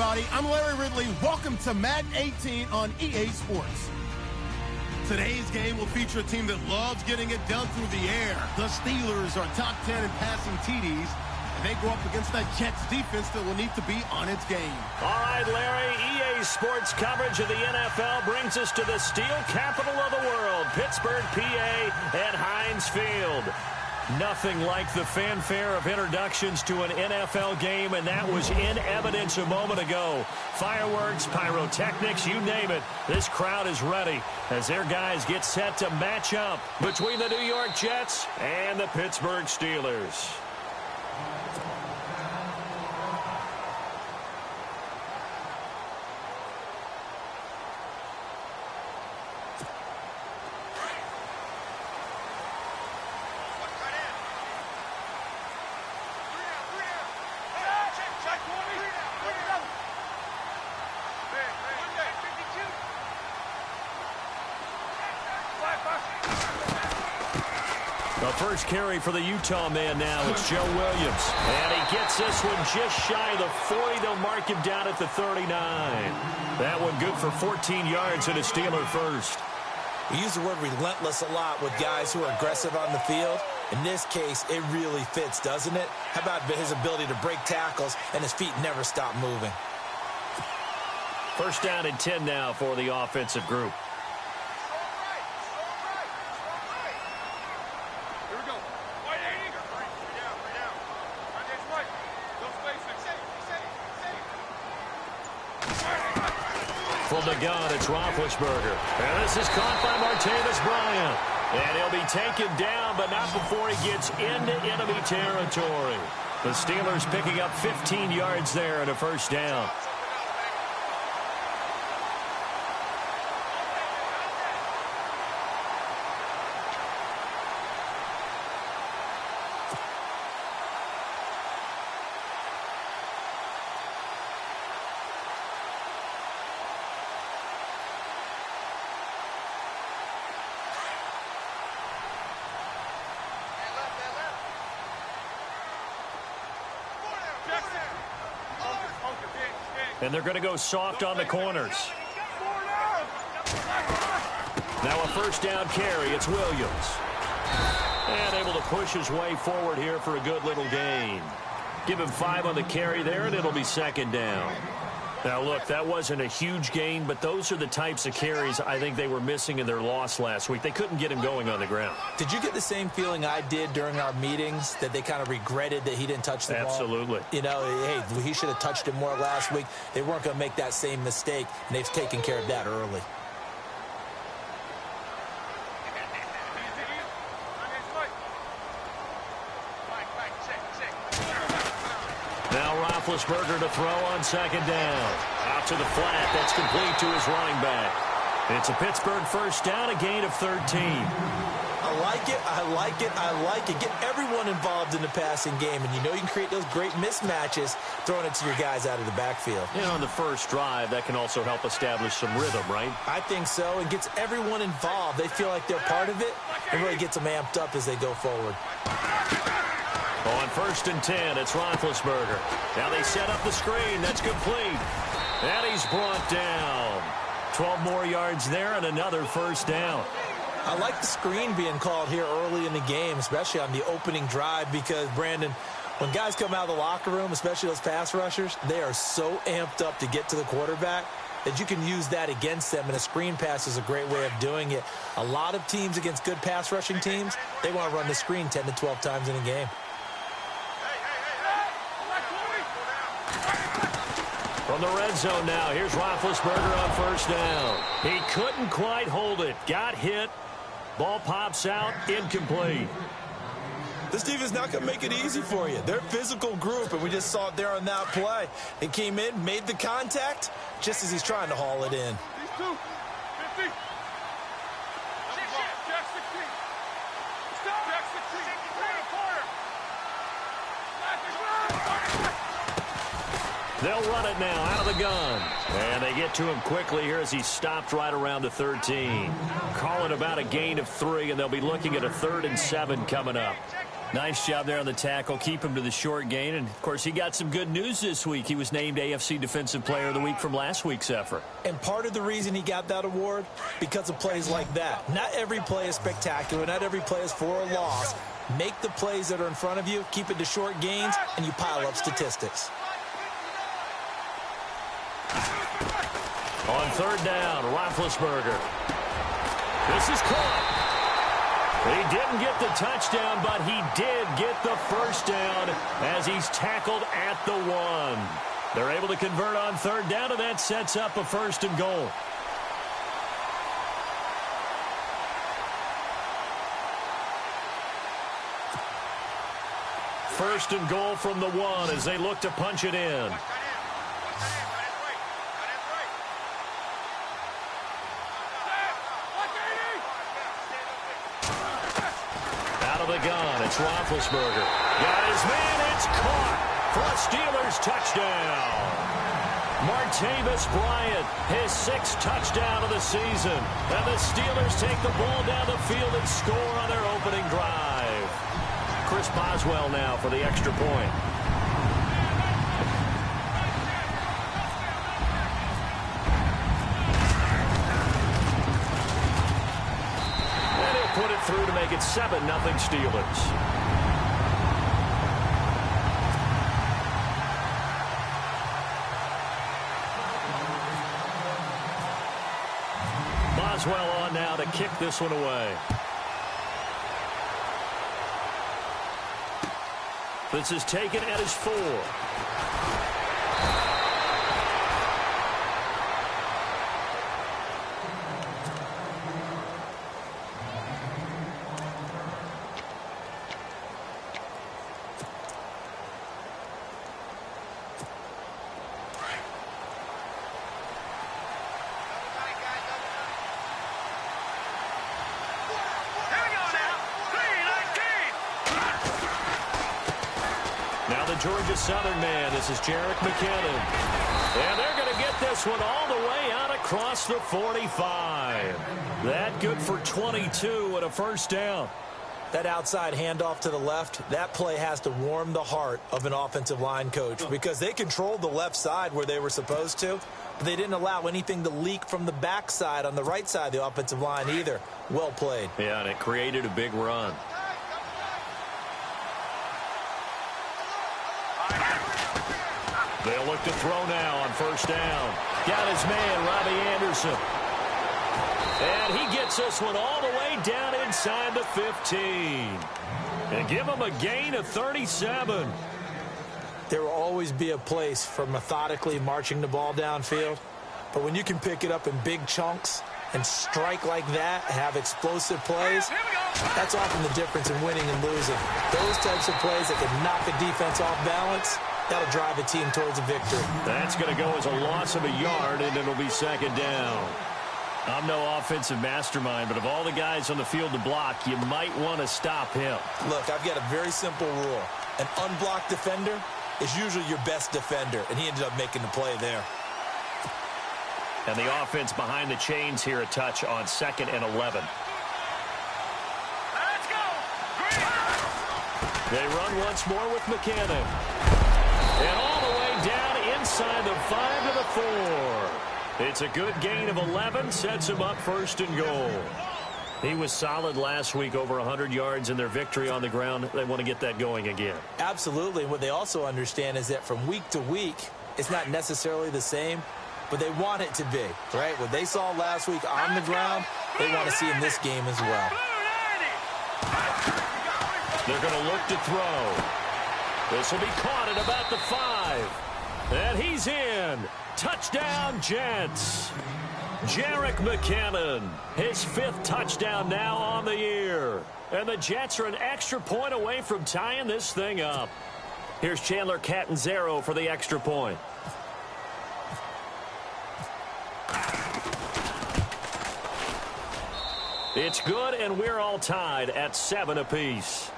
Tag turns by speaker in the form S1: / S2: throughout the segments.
S1: everybody. I'm Larry Ridley. Welcome to Madden 18 on EA Sports. Today's game will feature a team that loves getting it done through the air. The Steelers are top 10 in passing TDs, and they go up against that Jets defense that will need to be on its game.
S2: All right, Larry, EA Sports coverage of the NFL brings us to the steel capital of the world, Pittsburgh, PA, at Heinz Field. Nothing like the fanfare of introductions to an NFL game, and that was in evidence a moment ago. Fireworks, pyrotechnics, you name it. This crowd is ready as their guys get set to match up between the New York Jets and the Pittsburgh Steelers. The first carry for the Utah man now. It's Joe Williams. And he gets this one just shy of the 40. They'll mark him down at the 39. That one good for 14 yards and a Steeler first.
S3: We use the word relentless a lot with guys who are aggressive on the field. In this case, it really fits, doesn't it? How about his ability to break tackles and his feet never stop moving?
S2: First down and 10 now for the offensive group. From the gun, it's Roethlisberger. And this is caught by Martavis Bryant. And he'll be taken down, but not before he gets into enemy territory. The Steelers picking up 15 yards there and a first down. And they're going to go soft on the corners. Now a first down carry. It's Williams. And able to push his way forward here for a good little gain. Give him 5 on the carry there, and it'll be second down. Now, look, that wasn't a huge gain, but those are the types of carries I think they were missing in their loss last week. They couldn't get him going on the ground.
S3: Did you get the same feeling I did during our meetings, that they kind of regretted that he didn't touch the ball?
S2: Absolutely.
S3: You know, hey, he should have touched it more last week. They weren't going to make that same mistake, and they've taken care of that early.
S2: Roethlisberger to throw on second down. Out to the flat. That's complete to his running back. It's a Pittsburgh first down, a gain of 13.
S3: I like it. I like it. I like it. Get everyone involved in the passing game, and you know you can create those great mismatches throwing it to your guys out of the backfield.
S2: You know, on the first drive, that can also help establish some rhythm, right?
S3: I think so. It gets everyone involved. They feel like they're part of it. It really gets them amped up as they go forward.
S2: On first and 10, it's Roethlisberger. Now they set up the screen. That's complete. And he's brought down. 12 more yards there and another first down.
S3: I like the screen being called here early in the game, especially on the opening drive, because, Brandon, when guys come out of the locker room, especially those pass rushers, they are so amped up to get to the quarterback that you can use that against them, and a screen pass is a great way of doing it. A lot of teams against good pass rushing teams, they want to run the screen 10 to 12 times in a game.
S2: From the red zone now, here's Roethlisberger on first down. He couldn't quite hold it. Got hit. Ball pops out, incomplete.
S3: This defense is not going to make it easy for you. They're a physical group, and we just saw it there on that play. They came in, made the contact, just as he's trying to haul it in.
S4: These two, 50. Jack 16. Stop. Jack 16.
S2: They'll run it now out of the gun. And they get to him quickly here as he stopped right around the 13. Calling about a gain of 3, and they'll be looking at a 3rd and 7 coming up. Nice job there on the tackle. Keep him to the short gain. And, of course, he got some good news this week. He was named AFC Defensive Player of the Week from last week's effort.
S3: And part of the reason he got that award, because of plays like that. Not every play is spectacular. Not every play is for a loss. Make the plays that are in front of you, keep it to short gains, and you pile up statistics.
S2: On third down, Roethlisberger. This is caught. He didn't get the touchdown, but he did get the first down as he's tackled at the 1. They're able to convert on third down, and that sets up a 1st and goal. First and goal from the 1 as they look to punch it in. The gun. It's Roethlisberger. Got his man. It's caught for a Steelers touchdown. Martavis Bryant, his 6th touchdown of the season. And the Steelers take the ball down the field and score on their opening drive. Chris Boswell now for the extra point. Put it through to make it 7-0 Steelers. Boswell on now to kick this one away. This is taken at his 4. Georgia Southern man. This is Jerick McKinnon. And they're going to get this one all the way out across the 45. That good for 22 and a 1st down.
S3: That outside handoff to the left, that play has to warm the heart of an offensive line coach because they controlled the left side where they were supposed to, but they didn't allow anything to leak from the backside on the right side of the offensive line either. Well played.
S2: Yeah, and it created a big run. They'll look to throw now on 1st down. Got his man, Robbie Anderson. And he gets this one all the way down inside the 15. And give him a gain of 37.
S3: There will always be a place for methodically marching the ball downfield. But when you can pick it up in big chunks and strike like that, have explosive plays, that's often the difference in winning and losing. Those types of plays that can knock a defense off balance, that'll drive a team towards a victory.
S2: That's going to go as a loss of a yard, and it'll be 2nd down. I'm no offensive mastermind, but of all the guys on the field to block, you might want to stop him.
S3: Look, I've got a very simple rule. An unblocked defender is usually your best defender, and he ended up making the play there.
S2: And the offense behind the chains here a touch on 2nd and 11.
S4: Let's go!
S2: They run once more with McKinnon. And all the way down inside the 5 to the 4. It's a good gain of 11, sets him up 1st and goal. He was solid last week, over 100 yards in their victory on the ground. They want to get that going again.
S3: Absolutely. What they also understand is that from week to week, it's not necessarily the same, but they want it to be, right? What they saw last week on the ground, they want to see in this game as well.
S2: They're going to look to throw. This will be caught at about the 5. And he's in. Touchdown, Jets. Jerick McKinnon, his 5th touchdown now on the year. And the Jets are an extra point away from tying this thing up. Here's Chandler Catanzaro for the extra point. It's good, and we're all tied at 7 apiece.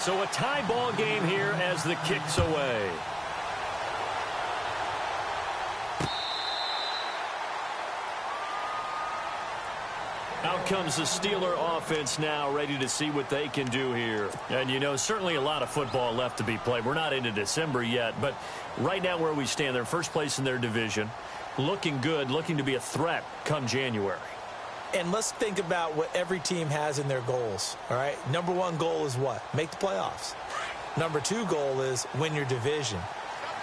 S2: So a tie ball game here as the kick's away. Out comes the Steeler offense now, ready to see what they can do here. And, you know, certainly a lot of football left to be played. We're not into December yet, but right now where we stand, they're first place in their division, looking good, looking to be a threat come January.
S3: And let's think about what every team has in their goals, all right? Number one goal is what? Make the playoffs. Number two goal is win your division.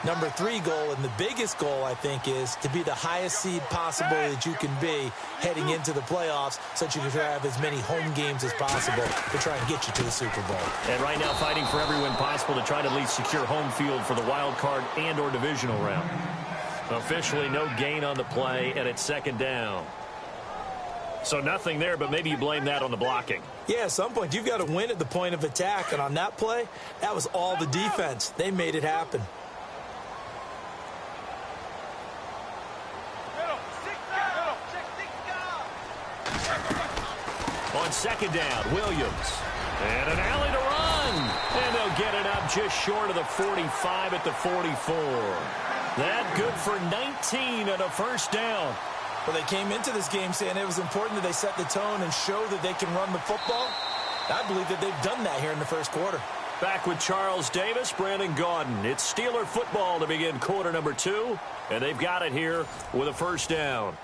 S3: Number three goal, and the biggest goal, I think, is to be the highest seed possible that you can be heading into the playoffs so that you can have as many home games as possible to try and get you to the Super Bowl.
S2: And right now fighting for every win possible to try to at least secure home field for the wild card and or divisional round. Officially no gain on the play, and it's second down. So nothing there, but maybe you blame that on the blocking.
S3: Yeah, at some point you've got to win at the point of attack, and on that play, that was all the defense. They made it happen.
S2: On second down, Williams. And an alley to run. And they'll get it up just short of the 45 at the 44. That good for 19 and a first down.
S3: Well, they came into this game saying it was important that they set the tone and show that they can run the football. I believe that they've done that here in the first quarter.
S2: Back with Charles Davis, Brandon Gaudin. It's Steeler football to begin quarter number 2. And they've got it here with a first down.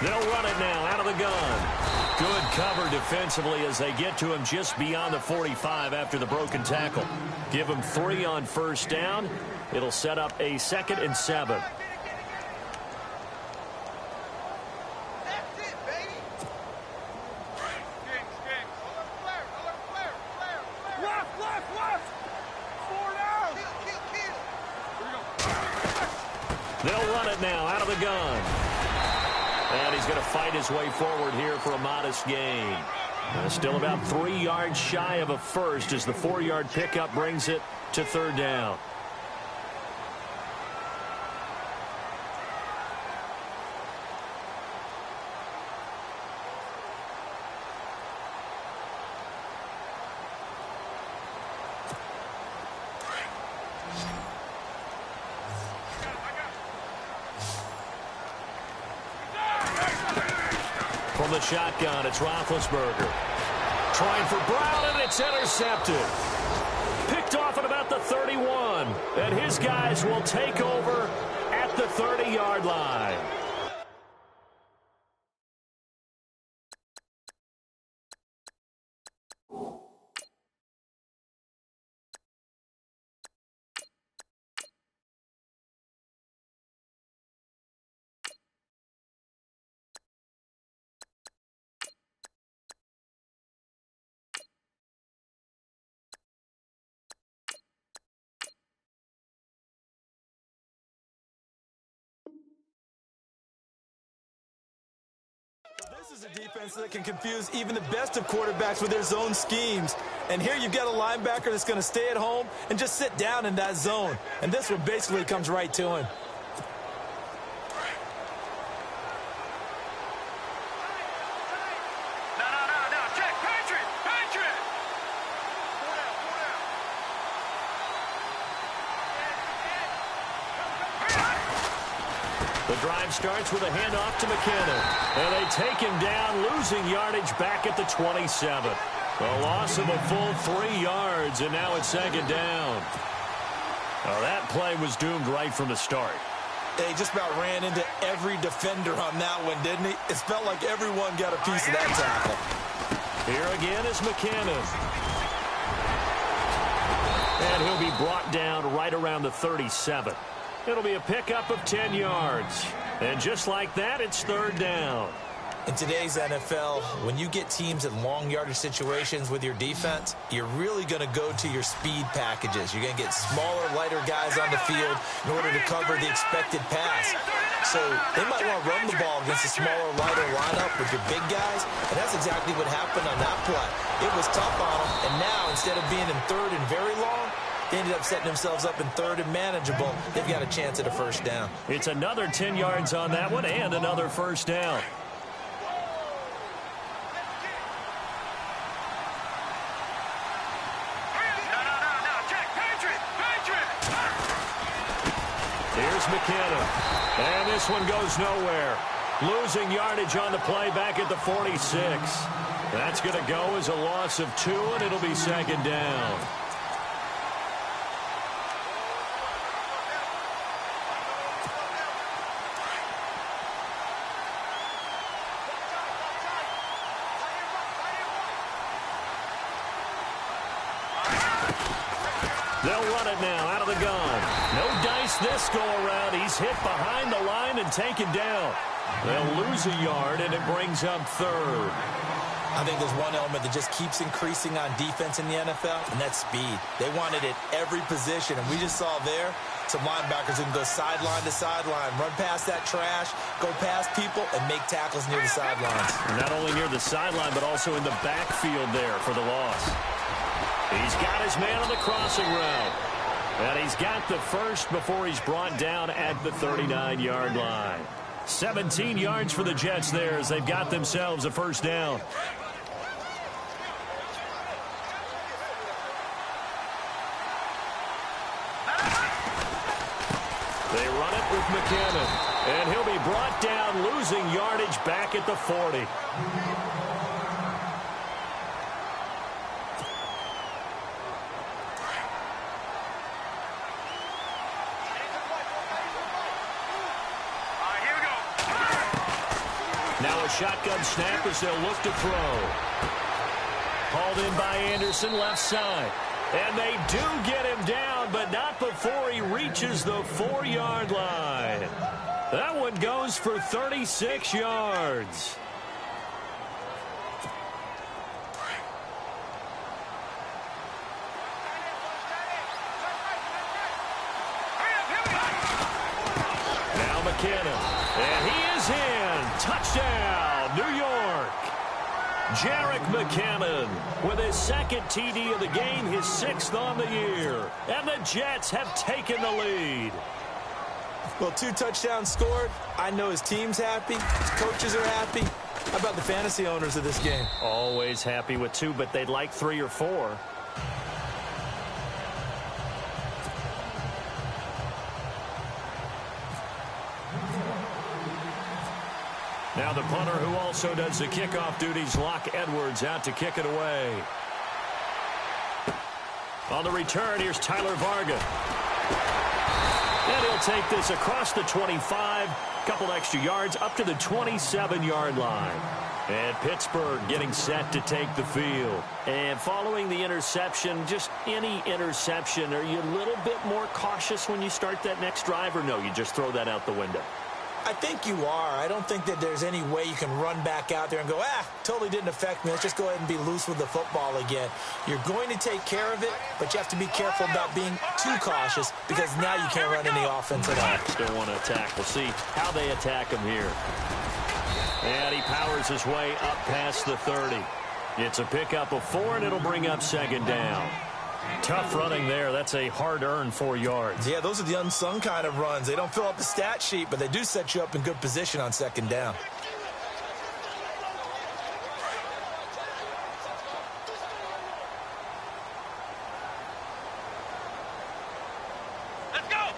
S2: They'll run it now out of the gun. Good cover defensively as they get to him just beyond the 45 after the broken tackle. Give him 3 on first down. It'll set up a 2nd and 7. They'll run it now out of the gun. And he's going to fight his way forward here for a modest gain. Still about 3 yards shy of a first as the 4-yard pickup brings it to third down. From the shotgun, it's Roethlisberger. Trying for Brown, and it's intercepted. Picked off at about the 31. And his guys will take over at the 30-yard line.
S3: This is a defense that can confuse even the best of quarterbacks with their zone schemes. And here you've got a linebacker that's going to stay at home and just sit down in that zone. And this one basically comes right to him.
S2: The drive starts with a handoff to McKinnon. And they take him down, losing yardage back at the 27. A loss of a full 3 yards, and now it's second down. Now that play was doomed right from the start.
S3: He just about ran into every defender on that one, didn't he? It felt like everyone got a piece of that tackle.
S2: Here again is McKinnon. And he'll be brought down right around the 37. It'll be a pickup of 10 yards. And just like that, it's third down.
S3: In today's NFL, when you get teams in long yardage situations with your defense, you're really going to go to your speed packages. You're going to get smaller, lighter guys on the field in order to cover the expected pass. So they might want to run the ball against a smaller, lighter lineup with your big guys, and that's exactly what happened on that play. It was tough on them, and now instead of being in third and very long, they ended up setting themselves up in third and manageable. They've got a chance at a first down.
S2: It's another 10 yards on that one and another first down. Here's McKenna. And this one goes nowhere. Losing yardage on the play back at the 46. That's going to go as a loss of 2, and it'll be second down. They'll run it now out of the gun. No dice this go-around. He's hit behind the line and taken down. They'll lose a yard, and it brings up third.
S3: I think there's one element that just keeps increasing on defense in the NFL, and that's speed. They want it at every position, and we just saw there some linebackers who can go sideline to sideline, run past that trash, go past people, and make tackles near the sidelines.
S2: Not only near the sideline, but also in the backfield there for the loss. He's got his man on the crossing route. And he's got the first before he's brought down at the 39-yard line. 17 yards for the Jets there as they've got themselves a first down. They run it with McKinnon. And he'll be brought down, losing yardage back at the 40. Now a shotgun snap as they'll look to throw. Hauled in by Anderson, left side. And they do get him down, but not before he reaches the 4-yard line. That one goes for 36 yards. Now McKinnon. And he is in. Touchdown, New York. Jerick McKinnon with his second TD of the game, his 6th on the year. And the Jets have taken the lead.
S3: Well, 2 touchdowns scored. I know his team's happy. His coaches are happy. How about the fantasy owners of this game?
S2: Always happy with 2, but they'd like 3 or 4. Now the punter who also does the kickoff duties, Locke Edwards, out to kick it away. On the return, here's Tyler Varga. And he'll take this across the 25, couple extra yards, up to the 27-yard line. And Pittsburgh getting set to take the field. And following the interception, just any interception, are you a little bit more cautious when you start that next drive, or no, you just throw that out the window?
S3: I think you are. I don't think that there's any way you can run back out there and go, totally didn't affect me. Let's just go ahead and be loose with the football again. You're going to take care of it, but you have to be careful about being too cautious because now you can't run any offense at all.
S2: Still want to attack. We'll see how they attack him here. And he powers his way up past the 30. It's a pickup of 4, and it'll bring up second down. Tough running there. That's a hard-earned 4 yards.
S3: Yeah, those are the unsung kind of runs. They don't fill up the stat sheet, but they do set you up in good position on second down.
S4: Let's go!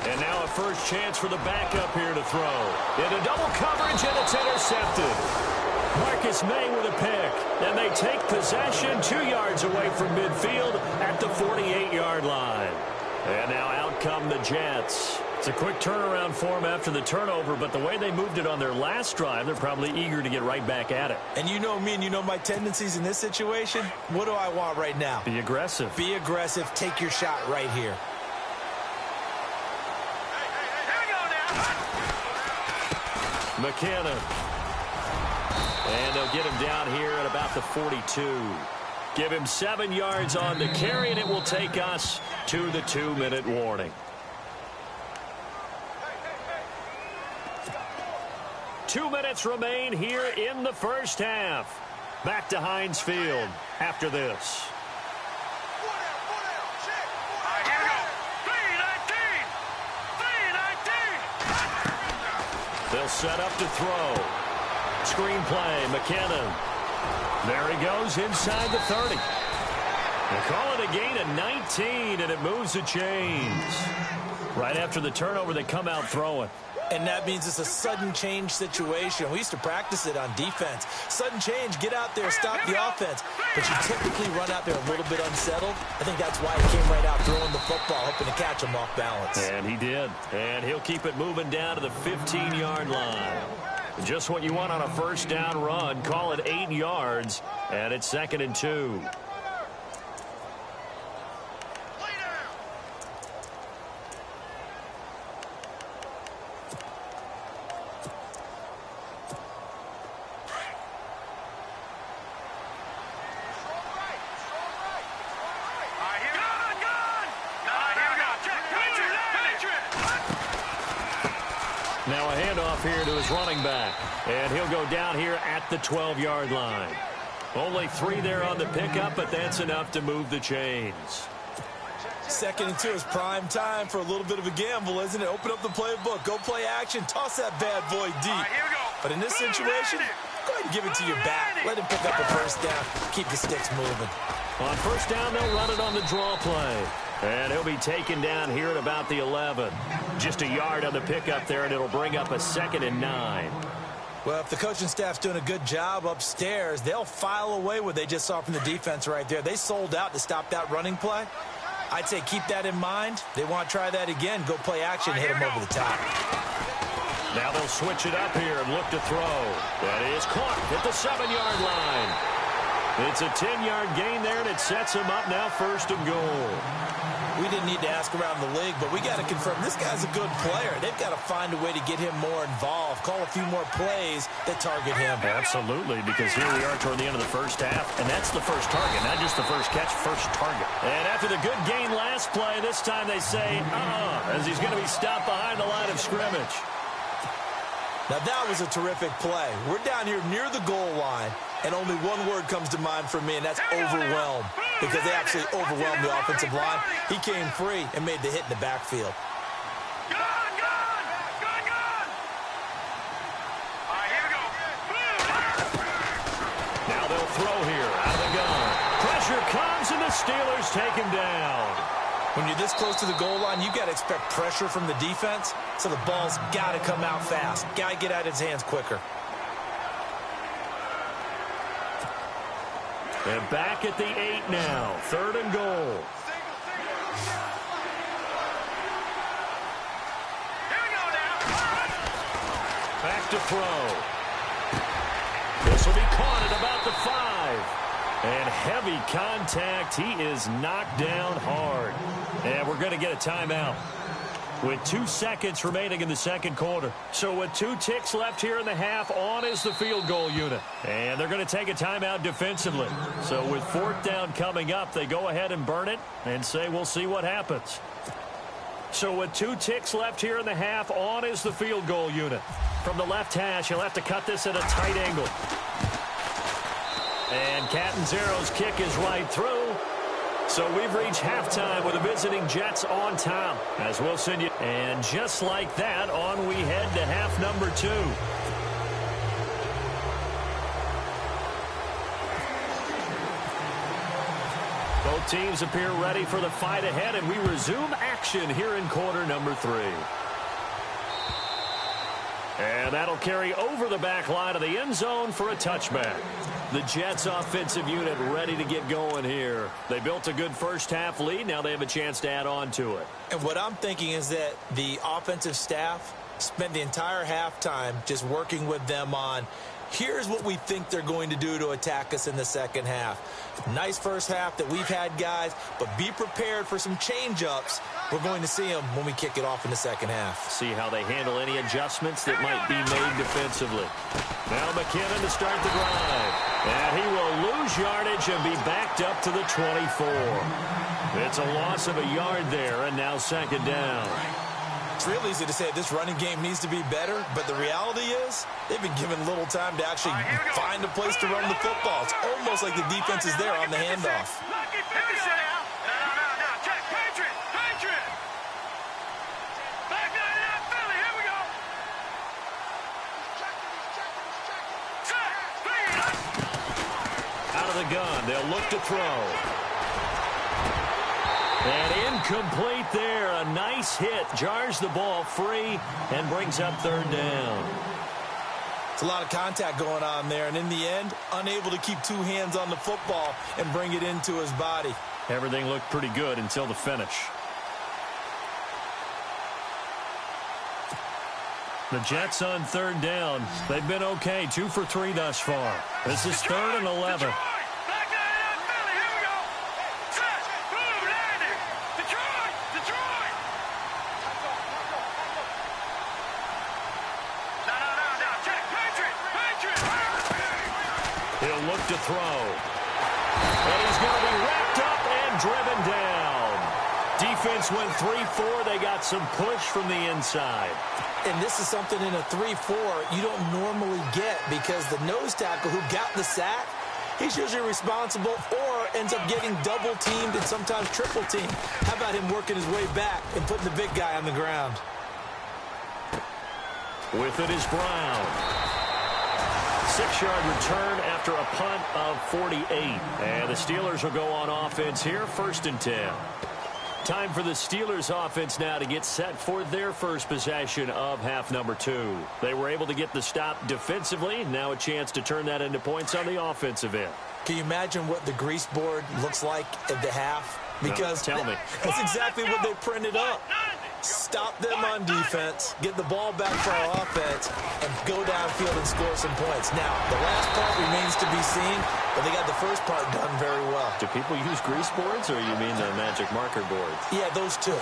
S2: And now a first chance for the backup here to throw. Into double coverage, and it's intercepted. Marcus May with a pick, and they take possession 2 yards away from midfield at the 48-yard line. And now out come the Jets. It's a quick turnaround for them after the turnover, but the way they moved it on their last drive, they're probably eager to get right back at it.
S3: And you know me, and you know my tendencies in this situation. What do I want right now?
S2: Be aggressive.
S3: Be aggressive. Take your shot right here.
S2: McKinnon. And they'll get him down here at about the 42. Give him 7 yards on the carry, and it will take us to the 2-minute warning. 2 minutes remain here in the first half. Back to Heinz Field after this. They'll set up to throw. Screen play, McKinnon. There he goes inside the 30. They call it a gain of 19, and it moves the chains. Right after the turnover, they come out throwing.
S3: And that means it's a sudden change situation. We used to practice it on defense. Sudden change, get out there, stop the offense. But you typically run out there a little bit unsettled. I think that's why he came right out throwing the football, hoping to catch him off balance.
S2: And he did. And he'll keep it moving down to the 15-yard line. Just what you want on a first down run. Call it 8 yards, and it's 2nd and 2. Now a handoff here to his running back. And he'll go down here at the 12-yard line. Only 3 there on the pickup, but that's enough to move the chains.
S3: 2nd and 2 is prime time for a little bit of a gamble, isn't it? Open up the playbook, go play action, toss that bad boy deep. But in this situation, go ahead and give it to your back. Let him pick up a first down, keep the sticks moving.
S2: On first down, they'll run it on the draw play. And he'll be taken down here at about the 11. Just a yard on the pickup there, and it'll bring up a 2nd and 9.
S3: Well, if the coaching staff's doing a good job upstairs, they'll file away what they just saw from the defense right there. They sold out to stop that running play. I'd say keep that in mind. They want to try that again. Go play action, hit them over the top.
S2: Now they'll switch it up here and look to throw. That is caught at the 7-yard line. It's a 10-yard gain there, and it sets him up now 1st and goal.
S3: We didn't need to ask around the league, but we got to confirm this guy's a good player. They've got to find a way to get him more involved, call a few more plays that target him.
S2: Absolutely, because here we are toward the end of the first half, and that's the first target, not just the first catch, first target. And after the good gain last play, this time they say, as he's going to be stopped behind the line of scrimmage.
S3: Now that was a terrific play. We're down here near the goal line, and only one word comes to mind for me, and that's overwhelmed, because they absolutely overwhelmed the offensive line. He came free and made the hit in the backfield.
S2: Now they'll throw here out of the gun. Pressure comes, and the Steelers take him down.
S3: When you're this close to the goal line, you've got to expect pressure from the defense, so the ball's got to come out fast. Got to get out of his hands quicker.
S2: And back at the 8 now. 3rd and goal. Back to throw. This will be caught at about the 5. And heavy contact. He is knocked down hard. And we're going to get a timeout with 2 seconds remaining in the second quarter. So with 2 ticks left here in the half, on is the field goal unit. And they're going to take a timeout defensively. So with 4th down coming up, they go ahead and burn it and say we'll see what happens. So with 2 ticks left here in the half, on is the field goal unit. From the left hash, he'll have to cut this at a tight angle. And Catanzaro's kick is right through. So we've reached halftime with the visiting Jets on top, as we'll send you. And just like that, on we head to half number 2. Both teams appear ready for the fight ahead, and we resume action here in quarter number 3. And that'll carry over the back line of the end zone for a touchback. The Jets offensive unit ready to get going here. They built a good first half lead. Now they have a chance to add on to it.
S3: And what I'm thinking is that the offensive staff spent the entire halftime just working with them on, here's what we think they're going to do to attack us in the second half. Nice first half that we've had, guys, but be prepared for some change-ups. We're going to see them when we kick it off in the second half.
S2: See how they handle any adjustments that might be made defensively. Now McKinnon to start the drive. And he will lose yardage and be backed up to the 24. It's a loss of a yard there, and now second down.
S3: It's real easy to say this running game needs to be better, but the reality is they've been given little time to actually find a place to run the football. It's almost like the defense is there on the handoff.
S2: Out of the gun, they'll look to throw. And incomplete there. A nice hit. Jars the ball free and brings up third down.
S3: It's a lot of contact going on there, and in the end, unable to keep two hands on the football and bring it into his body.
S2: Everything looked pretty good until the finish. The Jets on third down. They've been okay. 2 for 3 thus far. This is 3rd and 11. He'll look to throw. And he's going to be wrapped up and driven down. Defense went 3-4. They got some push from the inside.
S3: And this is something in a 3-4 you don't normally get, because the nose tackle who got the sack, he's usually responsible or ends up getting double-teamed and sometimes triple-teamed. How about him working his way back and putting the big guy on the ground?
S2: With it is Brown. 6-yard return after a punt of 48. And the Steelers will go on offense here, 1st and 10. Time for the Steelers offense now to get set for their first possession of half number 2. They were able to get the stop defensively. Now a chance to turn that into points on the offensive end.
S3: Can you imagine what the grease board looks like at the half? Because
S2: no, tell me.
S3: That's exactly what they printed up. Stop them on defense, get the ball back for our offense, and go downfield and score some points. Now, the last part remains to be seen, but they got the first part done very well.
S2: Do people use grease boards, or you mean the magic marker boards?
S3: Yeah, those two.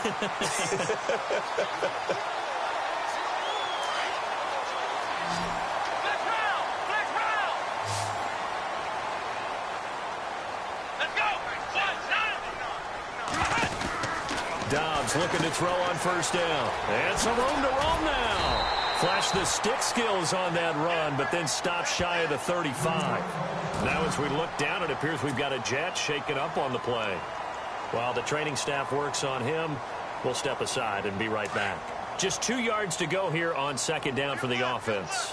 S2: Dobbs looking to throw on 1st down. And some room to roam now. Flash the stick skills on that run, but then stop shy of the 35. Now as we look down, it appears we've got a Jet shaken up on the play. While the training staff works on him, we'll step aside and be right back. Just 2 yards to go here on 2nd down for the offense.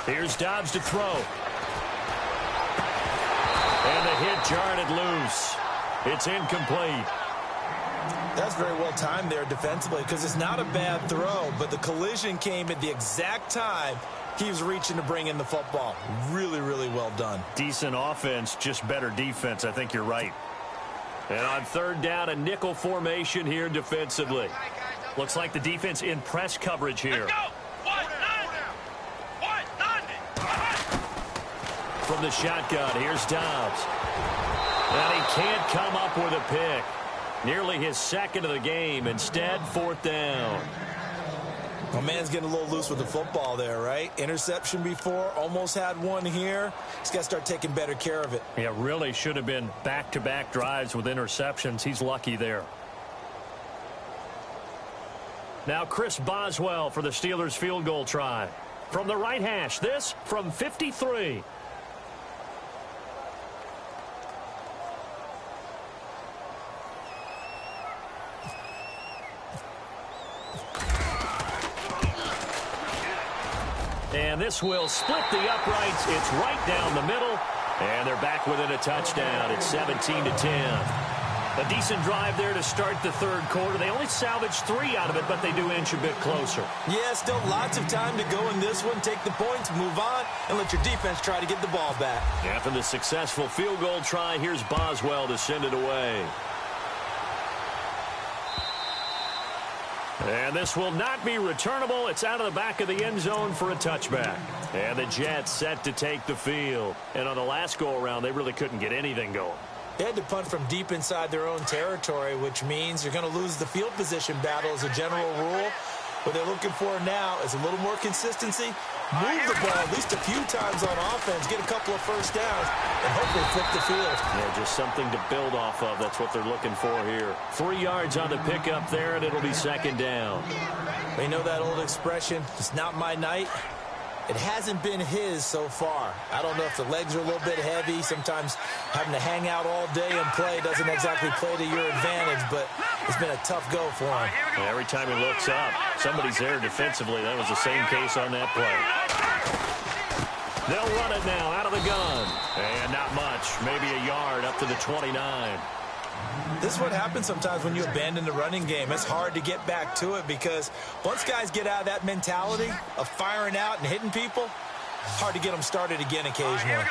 S2: Here's Dobbs to throw. And the hit jarred it loose. It's incomplete.
S3: That's very well timed there defensively, because it's not a bad throw, but the collision came at the exact time he was reaching to bring in the football. Really, really well done.
S2: Decent offense, just better defense. I think you're right. And on 3rd down, a nickel formation here defensively. Looks like the defense in press coverage here. From the shotgun, here's Dobbs. And he can't come up with a pick. Nearly his 2nd of the game. Instead, 4th down.
S3: My man's getting a little loose with the football there, right? Interception before, almost had one here. He's got to start taking better care of it.
S2: Yeah, really should have been back-to-back drives with interceptions. He's lucky there. Now Chris Boswell for the Steelers field goal try. From the right hash, this from 53. And this will split the uprights. It's right down the middle. And they're back within a touchdown. It's 17-10. A decent drive there to start the 3rd quarter. They only salvaged 3 out of it, but they do inch a bit closer.
S3: Yeah, still lots of time to go in this one. Take the points, move on, and let your defense try to get the ball back.
S2: After the successful field goal try, here's Boswell to send it away. And this will not be returnable. It's out of the back of the end zone for a touchback. And the Jets set to take the field. And on the last go-around, they really couldn't get anything going.
S3: They had to punt from deep inside their own territory, which means you're going to lose the field position battle as a general rule. What they're looking for now is a little more consistency, move the ball at least a few times on offense, get a couple of first downs, and hopefully flip the field.
S2: Yeah, just something to build off of. That's what they're looking for here. 3 yards on the pickup there, and it'll be second down.
S3: You know that old expression, it's not my night. It hasn't been his so far. I don't know if the legs are a little bit heavy. Sometimes having to hang out all day and play doesn't exactly play to your advantage, but it's been a tough go for him.
S2: And every time he looks up, somebody's there defensively. That was the same case on that play. They'll run it now out of the gun. And not much, maybe a yard up to the 29.
S3: This is what happens sometimes when you abandon the running game. It's hard to get back to it because once guys get out of that mentality of firing out and hitting people, it's hard to get them started again occasionally.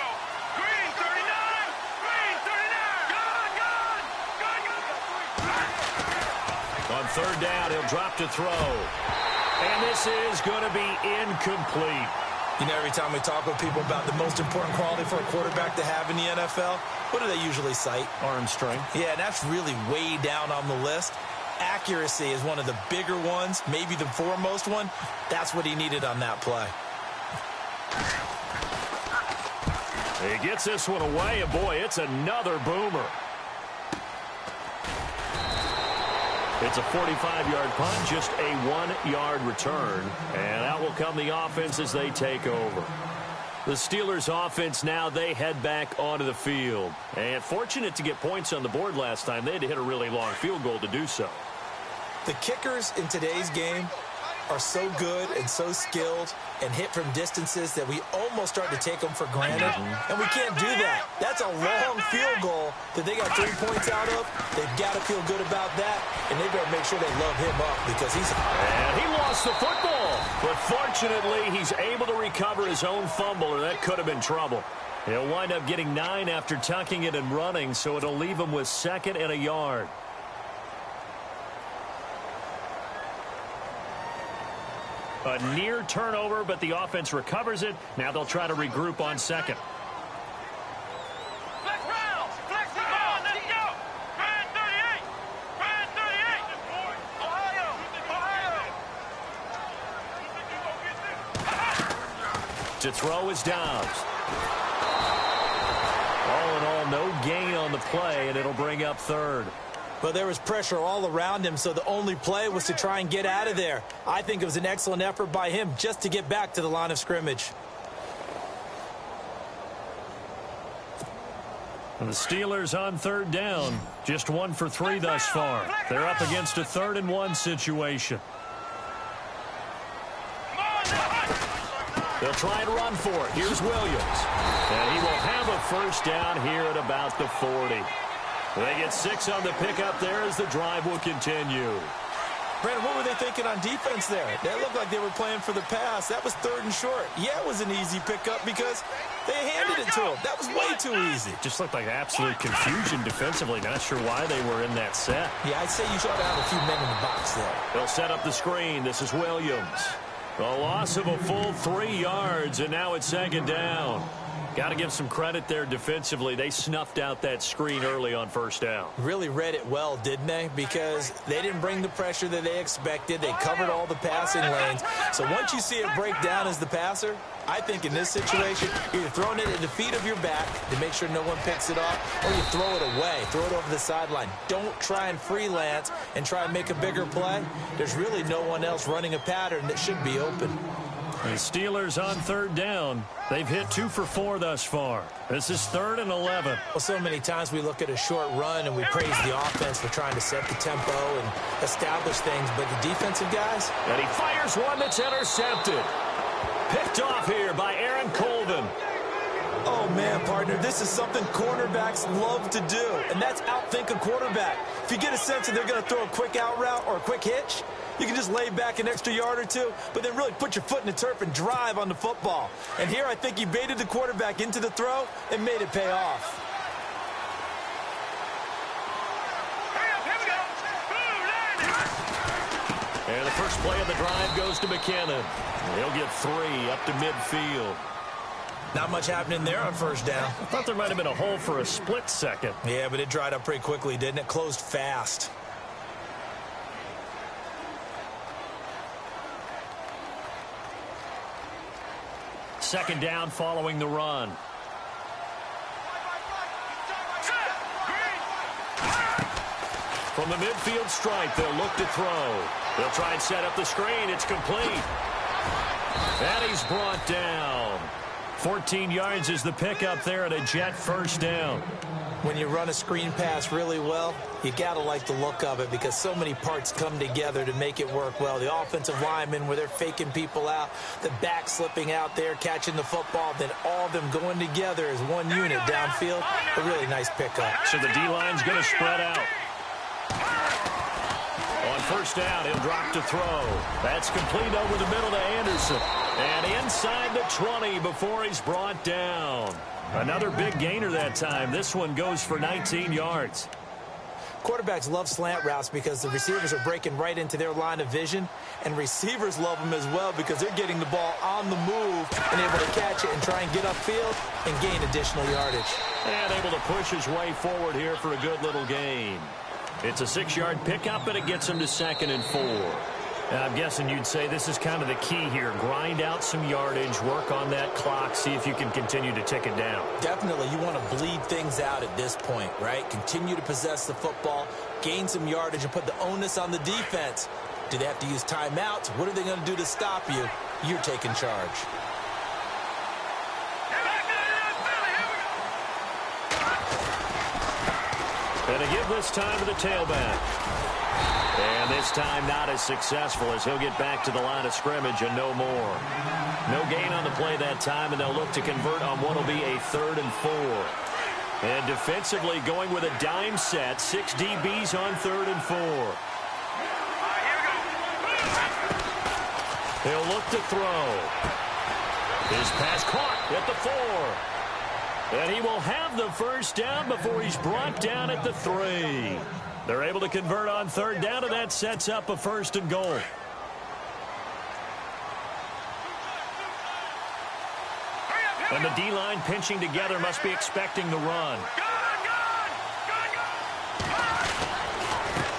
S4: Green 39! Green 39!
S2: On third down, he'll drop to throw. And this is going to be incomplete.
S3: You know, every time we talk with people about the most important quality for a quarterback to have in the NFL, what do they usually cite?
S2: Arm strength.
S3: Yeah, that's really way down on the list. Accuracy is one of the bigger ones, maybe the foremost one. That's what he needed on that play.
S2: He gets this one away, and boy, it's another boomer. It's a 45-yard punt, just a 1-yard return. And out will come the offense as they take over. The Steelers offense now, they head back onto the field. And fortunate to get points on the board last time. They had to hit a really long field goal to do so.
S3: The kickers in today's game are so good and so skilled and hit from distances that we almost start to take them for granted. And we can't do that. That's a long field goal that they got 3 points out of. They've got to feel good about that, and they better make sure they love him up because he's...
S2: And he lost the football. But fortunately, he's able to recover his own fumble, or that could have been trouble. He'll wind up getting 9 after tucking it and running, so it'll leave him with 2nd and a yard. A near turnover, but the offense recovers it. Now they'll try to regroup on 2nd.
S4: Flex round! Flex the ball! Let's go! Brand 38! Brand 38! Ohio! Ohio!
S2: To throw is Downs. All in all, no gain on the play, and it'll bring up 3rd.
S3: But there was pressure all around him, so the only play was to try and get out of there. I think it was an excellent effort by him just to get back to the line of scrimmage.
S2: And the Steelers on 3rd down. Just 1 for 3 thus far. They're up against a 3rd and 1 situation. They'll try and run for it. Here's Williams. And he will have a first down here at about the 40. They get 6 on the pickup there as the drive will continue.
S3: Brandon, what were they thinking on defense there? That looked like they were playing for the pass. That was 3rd and short. Yeah, it was an easy pickup because they handed it to him. That was way too easy.
S2: Just looked like absolute confusion defensively. Not sure why they were in that set.
S3: Yeah, I'd say you ought to have a few men in the box there.
S2: They'll set up the screen. This is Williams. A loss of a full 3 yards, and now it's 2nd down. Got to give some credit there defensively. They snuffed out that screen early on 1st down.
S3: Really read it well, didn't they? Because they didn't bring the pressure that they expected. They covered all the passing lanes. So once you see it break down as the passer, I think in this situation, you're throwing it at the feet of your back to make sure no one picks it off, or you throw it away, throw it over the sideline. Don't try and freelance and try and make a bigger play. There's really no one else running a pattern that should be open.
S2: The Steelers on 3rd down. They've hit 2 for 4 thus far. This is 3rd and 11.
S3: Well, so many times we look at a short run and we praise the offense for trying to set the tempo and establish things, but the defensive guys...
S2: And he fires one that's intercepted. Picked off here by Aaron Colvin.
S3: Oh, man, partner, this is something cornerbacks love to do, and that's outthink a quarterback. If you get a sense that they're going to throw a quick out route or a quick hitch, you can just lay back an extra yard or 2, but then really put your foot in the turf and drive on the football. And here I think he baited the quarterback into the throw and made it pay off.
S2: And the first play of the drive goes to McKinnon. He'll get 3 up to midfield.
S3: Not much happening there on 1st down.
S2: I thought there might have been a hole for a split second.
S3: Yeah, but it dried up pretty quickly, didn't it? Closed fast.
S2: Second down following the run. From the midfield stripe, they'll look to throw. They'll try and set up the screen. It's complete. And he's brought down. 14 yards is the pickup there at a Jet first down.
S3: When you run a screen pass really well, you got to like the look of it because so many parts come together to make it work well. The offensive linemen where they're faking people out, the back slipping out there, catching the football, then all of them going together as one unit downfield. A really nice pickup.
S2: So the D-line's going to spread out. On first down, he'll drop to throw. That's complete over the middle to Anderson. And inside the 20 before he's brought down. Another big gainer that time. This one goes for 19 yards.
S3: Quarterbacks love slant routes because the receivers are breaking right into their line of vision, and receivers love them as well because they're getting the ball on the move and able to catch it and try and get upfield and gain additional yardage.
S2: And able to push his way forward here for a good little gain. It's a 6-yard pickup, and it gets him to 2nd and 4. I'm guessing you'd say this is kind of the key here. Grind out some yardage, work on that clock, see if you can continue to tick it down.
S3: Definitely. You want to bleed things out at this point, right? Continue to possess the football, gain some yardage, and put the onus on the defense. Do they have to use timeouts? What are they going to do to stop you? You're taking charge.
S2: And a give this time to the tailback. And this time not as successful as he'll get back to the line of scrimmage and no more. No gain on the play that time, and they'll look to convert on what will be a 3rd and 4. And defensively going with a dime set, 6 DBs on 3rd and 4. He'll look to throw. His pass caught at the 4. And he will have the first down before he's brought down at the 3. They're able to convert on 3rd down, and that sets up a 1st and goal. And the D-line pinching together must be expecting the run.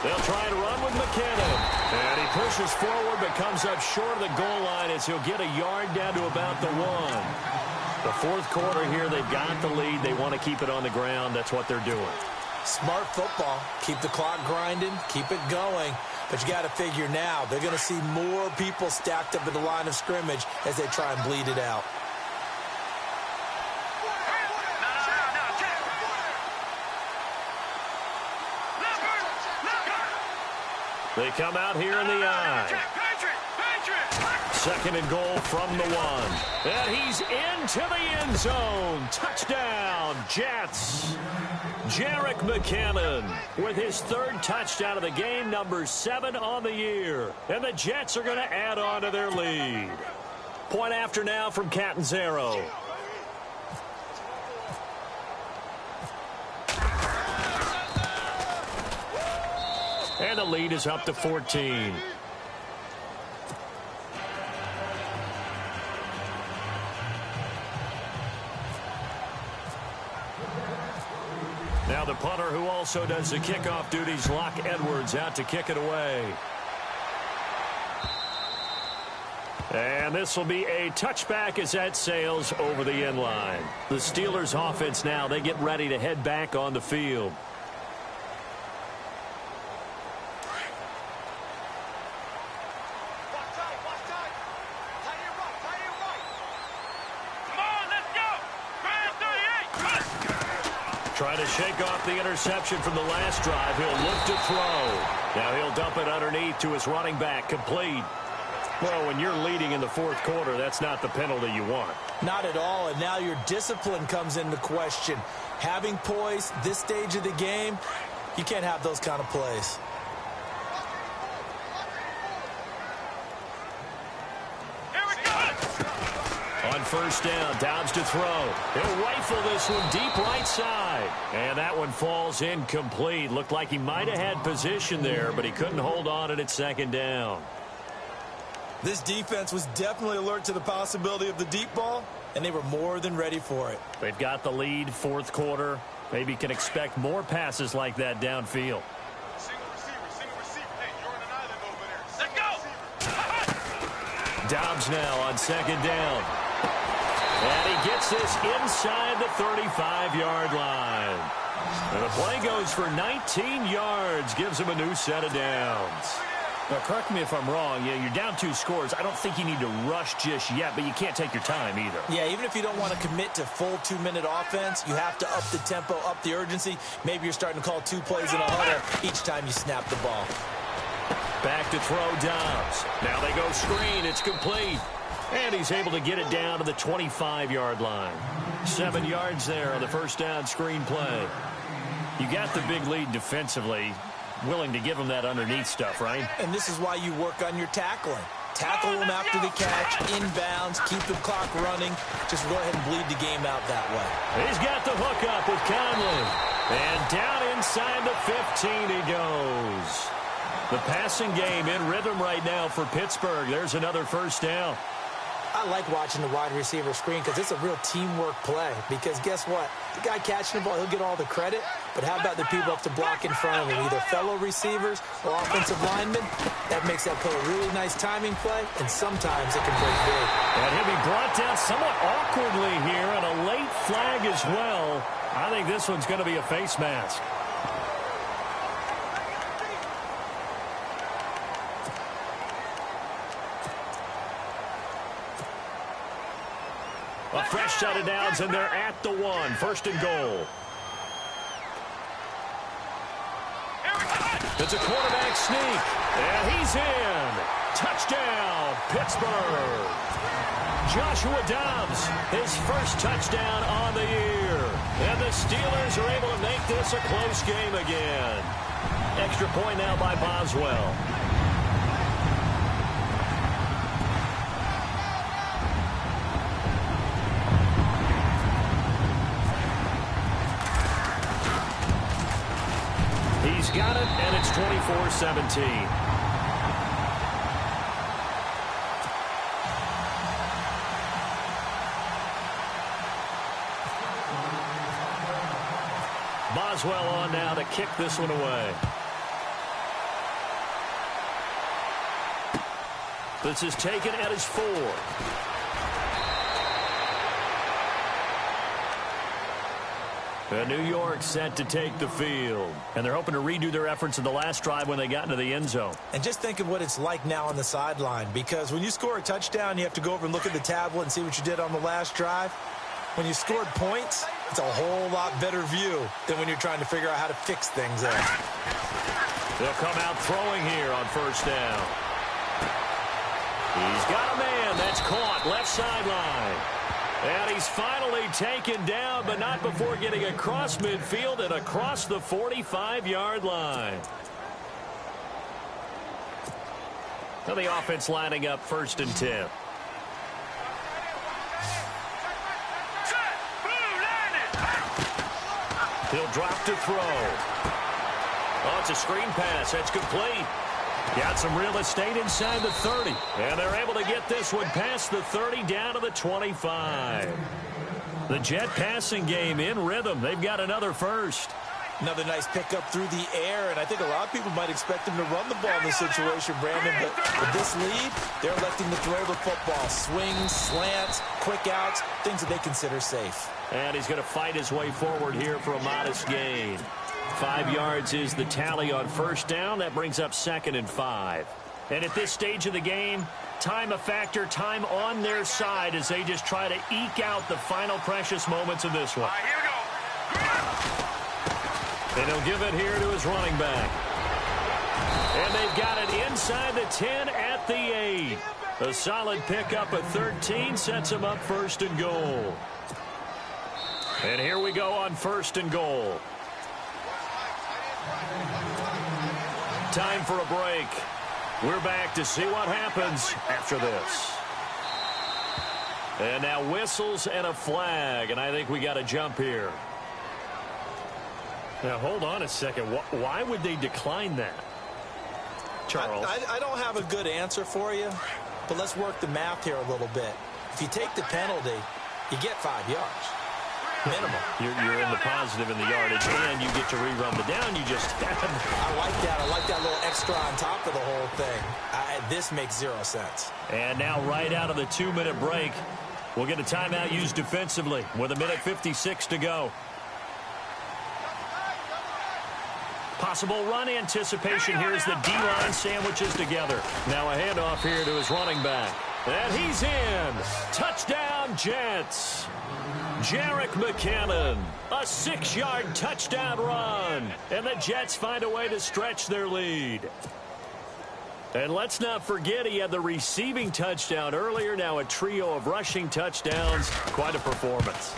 S2: They'll try to run with McKinnon. And he pushes forward but comes up short of the goal line as he'll get a yard down to about the 1. The 4th quarter here, they've got the lead. They want to keep it on the ground. That's what they're doing.
S3: Smart football. Keep the clock grinding. Keep it going. But you got to figure now, they're going to see more people stacked up at the line of scrimmage as they try and bleed it out.
S2: They come out here in the I. 2nd and goal from the 1. And he's into the end zone. Touchdown, Jets. Jerick McKinnon with his 3rd touchdown of the game, number 7 on the year. And the Jets are going to add on to their lead. Point after now from Catanzaro. And the lead is up to 14. Now the punter who also does the kickoff duties, Locke Edwards, out to kick it away. And this will be a touchback as that sails over the end line. The Steelers offense now, they get ready to head back on the field. Trying to shake off the interception from the last drive. He'll look to throw. Now he'll dump it underneath to his running back. Complete. Well, when you're leading in the 4th quarter, that's not the penalty you want.
S3: Not at all, and now your discipline comes into question. Having poise this stage of the game, you can't have those kind of plays.
S2: On first down, Dobbs to throw. He'll rifle this one deep right side. And that one falls incomplete. Looked like he might have had position there, but he couldn't hold on it at 2nd down.
S3: This defense was definitely alert to the possibility of the deep ball, and they were more than ready for it.
S2: They've got the lead, 4th quarter. Maybe can expect more passes like that downfield.
S4: Single receiver. Hey, you're on an island over there. Let's go!
S2: Dobbs now on 2nd down. And he gets this inside the 35-yard line. And the play goes for 19 yards, gives him a new set of downs.
S5: Now, correct me if I'm wrong. Yeah, you're down 2 scores. I don't think you need to rush just yet, but you can't take your time either.
S3: Yeah, even if you don't want to commit to full 2-minute offense, you have to up the tempo, up the urgency. Maybe you're starting to call 2 plays in a huddle each time you snap the ball.
S2: Back to throw Dobbs. Now they go screen. It's complete. And he's able to get it down to the 25-yard line. 7 yards there on the first down screen play.
S5: You got the big lead defensively. Willing to give him that underneath stuff, right?
S3: And this is why you work on your tackling. Tackle him after the catch, inbounds, keep the clock running. Just go ahead and bleed the game out that way.
S2: He's got the hook up with Conley. And down inside the 15 he goes. The passing game in rhythm right now for Pittsburgh. There's another first down.
S3: I like watching the wide receiver screen because it's a real teamwork play. Because guess what? The guy catching the ball, he'll get all the credit. But how about the people up to block in front of him, either fellow receivers or offensive linemen? That makes that play a really nice timing play, and sometimes it can break big.
S2: And he'll be brought down somewhat awkwardly here, and a late flag as well. I think this one's going to be a face mask. A fresh set of downs, and they're at the 1. First and goal. It's a quarterback sneak, and he's in. Touchdown, Pittsburgh. Joshua Dobbs, his first touchdown on the year. And the Steelers are able to make this a close game again. Extra point now by Boswell. He's got it, and it's 24-17. Boswell on now to kick this one away. This is taken at his 4. And New York set to take the field. And they're hoping to redo their efforts in the last drive when they got into the end zone.
S3: And just think of what it's like now on the sideline. Because when you score a touchdown, you have to go over and look at the tablet and see what you did on the last drive. When you scored points, it's a whole lot better view than when you're trying to figure out how to fix things there.
S2: They'll come out throwing here on first down. He's got a man that's caught left sideline. And he's finally taken down, but not before getting across midfield and across the 45-yard line. So the offense lining up first and 10. He'll drop to throw. Oh, it's a screen pass. That's complete. Got some real estate inside the 30. And they're able to get this one past the 30 down to the 25. The Jet passing game in rhythm. They've got another first.
S3: Another nice pickup through the air, and I think a lot of people might expect him to run the ball in this situation, Brandon, but with this lead, they're electing to throw the football. Swings, slants, quick outs, things that they consider safe.
S2: And he's going to fight his way forward here for a modest gain. 5 yards is the tally on first down. That brings up 2nd and 5. And at this stage of the game, time a factor, time on their side as they just try to eke out the final precious moments of this one.
S4: All right, here we go.
S2: And he'll give it here to his running back. And they've got it inside the 10 at the 8. A solid pickup of 13 sets him up first and goal. And here we go on first and goal. Time for a break. We're back to see what happens after this. And now whistles and a flag, and I think we got a jump here. Now, hold on a second. Why would they decline that? Charles?
S3: I don't have a good answer for you, but let's work the math here a little bit. If you take the penalty, you get 5 yards. Minimum.
S2: You're in the positive in the yardage, and you get to rerun the down you just had.
S3: I like that. I like that little extra on top of the whole thing. This makes 0 sense.
S2: And now right out of the 2-minute break, We'll get a timeout used defensively with 1:56 to go. Possible run anticipation here as the D-line sandwiches together. Now a handoff here to his running back. And he's in. Touchdown, Jets. Jerick McKinnon, a 6-yard touchdown run. And the Jets find a way to stretch their lead. And let's not forget he had the receiving touchdown earlier. Now a trio of rushing touchdowns. Quite a performance.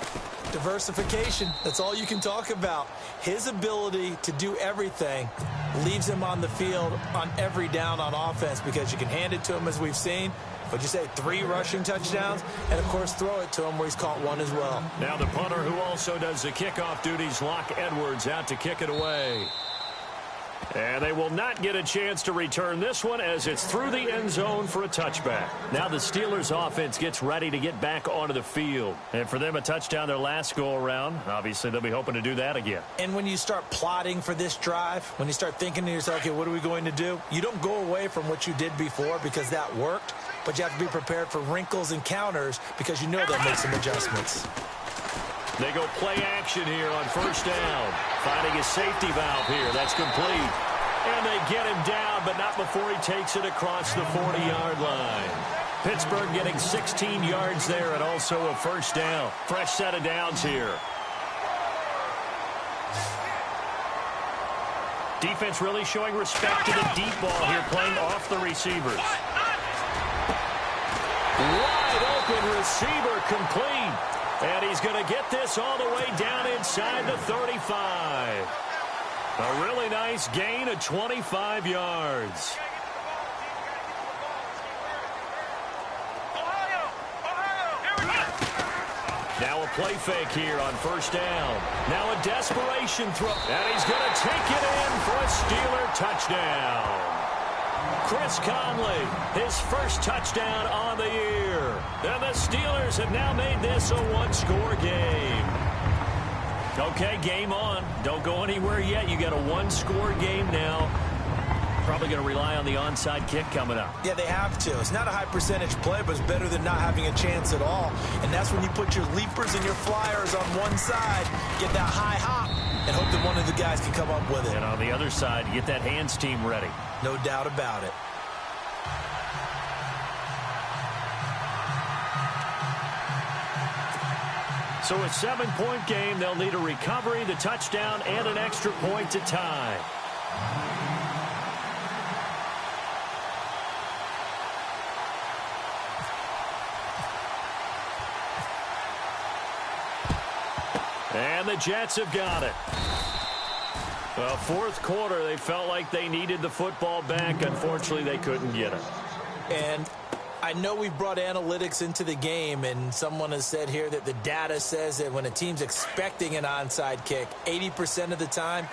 S3: Diversification, that's all you can talk about. His ability to do everything leaves him on the field on every down on offense because you can hand it to him as we've seen. What'd you say, 3 rushing touchdowns? And, of course, throw it to him where he's caught 1 as well.
S2: Now the punter who also does the kickoff duties, Locke Edwards, out to kick it away. And they will not get a chance to return this one as it's through the end zone for a touchback. Now the Steelers offense gets ready to get back onto the field. And for them, a touchdown their last go-around. Obviously, they'll be hoping to do that again.
S3: And when you start plotting for this drive, when you start thinking to yourself, okay, what are we going to do? You don't go away from what you did before because that worked, but you have to be prepared for wrinkles and counters because you know they'll make some adjustments.
S2: They go play action here on first down. Finding a safety valve here. That's complete. And they get him down, but not before he takes it across the 40-yard line. Pittsburgh getting 16 yards there and also a first down. Fresh set of downs here. Defense really showing respect to the deep ball here, playing off the receivers. Wide open receiver complete. And he's going to get this all the way down inside the 35. A really nice gain of 25 yards. Now a play fake here on first down. Now a desperation throw. And he's going to take it in for a Steeler touchdown. Chris Conley, his first touchdown on the year. And the Steelers have now made this a one-score game. Okay, game on. Don't go anywhere yet. You got a one-score game now. Probably going to rely on the onside kick coming up.
S3: Yeah, they have to. It's not a high-percentage play, but it's better than not having a chance at all. And that's when you put your leapers and your flyers on one side, get that high hop, and hope that one of the guys can come up with it.
S2: And on the other side, get that hands team ready.
S3: No doubt about it.
S2: So a 7-point game. They'll need a recovery, the touchdown, and an extra point to tie. And the Jets have got it. Well, fourth quarter, they felt like they needed the football back. Unfortunately, they couldn't get it.
S3: And I know we've brought analytics into the game, and someone has said here that the data says that when a team's expecting an onside kick, 80% of the time,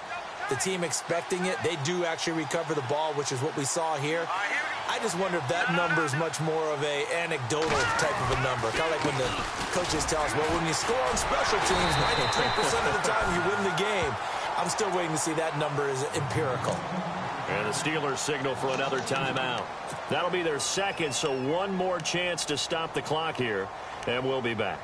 S3: the team expecting it, they do actually recover the ball, which is what we saw here. I just wonder if that number is much more of a anecdotal type of a number. Kind of like when the coaches tell us, well, when you score on special teams, 93% of the time you win the game. I'm still waiting to see that number is empirical.
S2: And the Steelers signal for another timeout. That'll be their second, so one more chance to stop the clock here, and we'll be back.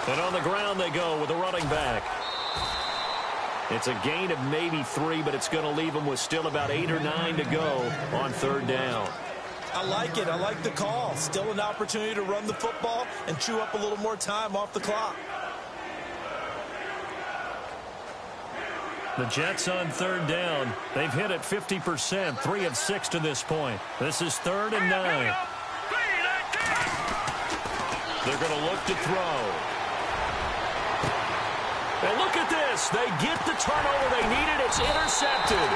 S2: And on the ground they go with a running back. It's a gain of maybe 3, but it's going to leave them with still about 8 or 9 to go on third down.
S3: I like it. I like the call. Still an opportunity to run the football and chew up a little more time off the clock.
S2: The Jets on third down. They've hit it 50%, 3 of 6 to this point. This is 3rd and 9. They're going to look to throw. And look at this. They get the turnover they needed. It's intercepted.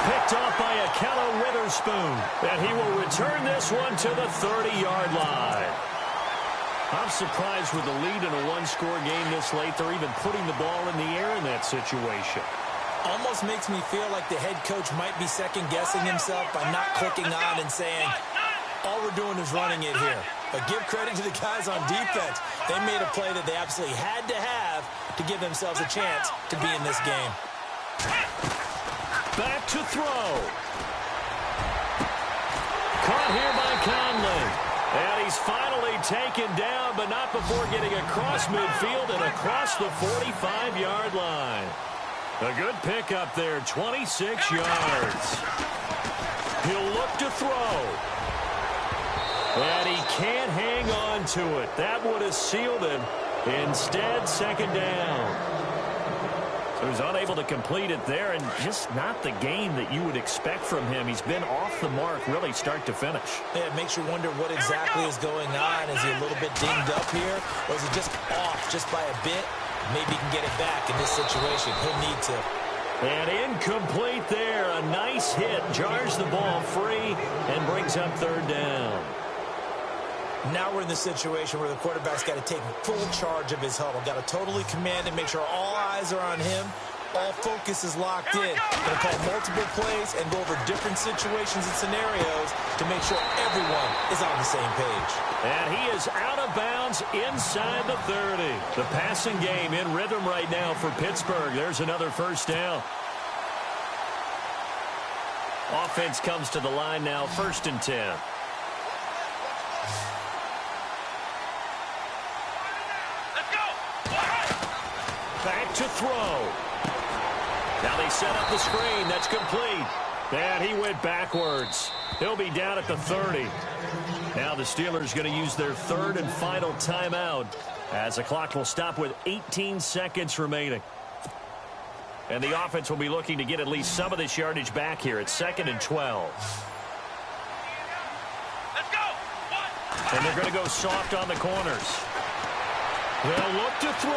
S2: Picked off by Akello Witherspoon. And he will return this one to the 30-yard line. I'm surprised with the lead in a one-score game this late, they're even putting the ball in the air in that situation.
S3: Almost makes me feel like the head coach might be second-guessing himself by not clicking on and saying, all we're doing is running it here. But give credit to the guys on defense. They made a play that they absolutely had to have to give themselves a chance to be in this game.
S2: Back to throw. Caught here by Conley. And he's finally taken down, but not before getting across midfield and across the 45-yard line. A good pickup there, 26 yards. He'll look to throw. And he can't hang on to it. That would have sealed him. Instead, second down. So he's unable to complete it there, and just not the game that you would expect from him. He's been off the mark, really, start to finish.
S3: Yeah, it makes you wonder what exactly is going on. Is he a little bit dinged up here, or is he just off just by a bit? Maybe he can get it back in this situation. He'll need to.
S2: And incomplete there. A nice hit. Jars the ball free and brings up third down.
S3: Now we're in the situation where the quarterback's got to take full charge of his huddle. Got to totally command and make sure all eyes are on him. All focus is locked in. Going to call multiple plays and go over different situations and scenarios to make sure everyone is on the same page.
S2: And he is out of bounds inside the 30. The passing game in rhythm right now for Pittsburgh. There's another first down. Offense comes to the line now, 1st and 10. Back to throw. Now they set up the screen. That's complete. And he went backwards. He'll be down at the 30. Now the Steelers going to use their third and final timeout as the clock will stop with 18 seconds remaining. And the offense will be looking to get at least some of this yardage back here at 2nd and 12.
S4: Let's go.
S2: And they're going to go soft on the corners. They'll look to throw.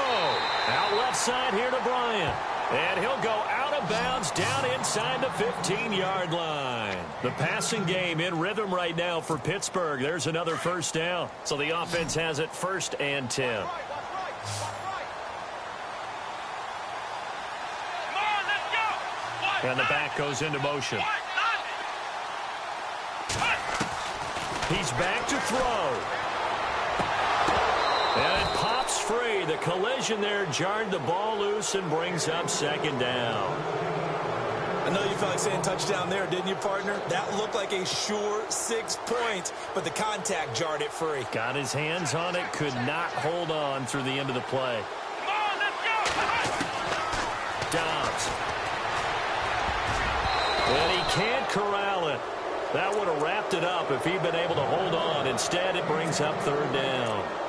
S2: Out left side here to Bryant. And he'll go out of bounds down inside the 15-yard line. The passing game in rhythm right now for Pittsburgh. There's another first down. So the offense has it 1st and 10.
S4: Come on, let's go.
S2: And the back goes into motion. He's back to throw. And it pops free. The collision there jarred the ball loose and brings up 2nd down.
S3: I know you felt like saying touchdown there, didn't you, partner? That looked like a sure 6 points, but the contact jarred it free.
S2: Got his hands on it, could not hold on through the end of the play.
S4: Come on, let's go.
S2: Dobbs. And he can't corral it. That would have wrapped it up if he'd been able to hold on. Instead, it brings up 3rd down.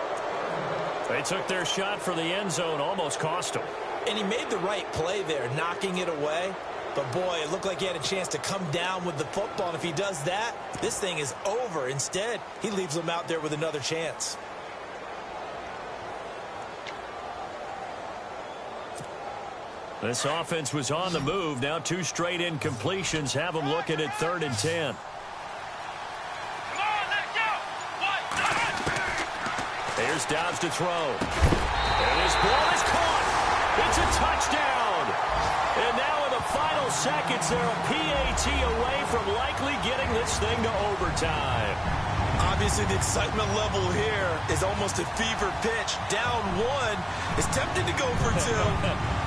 S2: They took their shot for the end zone, almost cost him.
S3: And he made the right play there, knocking it away. But, boy, it looked like he had a chance to come down with the football. And if he does that, this thing is over. Instead, he leaves him out there with another chance.
S2: This offense was on the move. Now 2 straight incompletions have them looking at 3rd and 10. Here's Dobbs to throw. And his ball is caught. It's a touchdown. And now in the final seconds, they're a PAT away from likely getting this thing to overtime.
S3: Obviously, the excitement level here is almost a fever pitch. Down 1 is tempted to go for 2.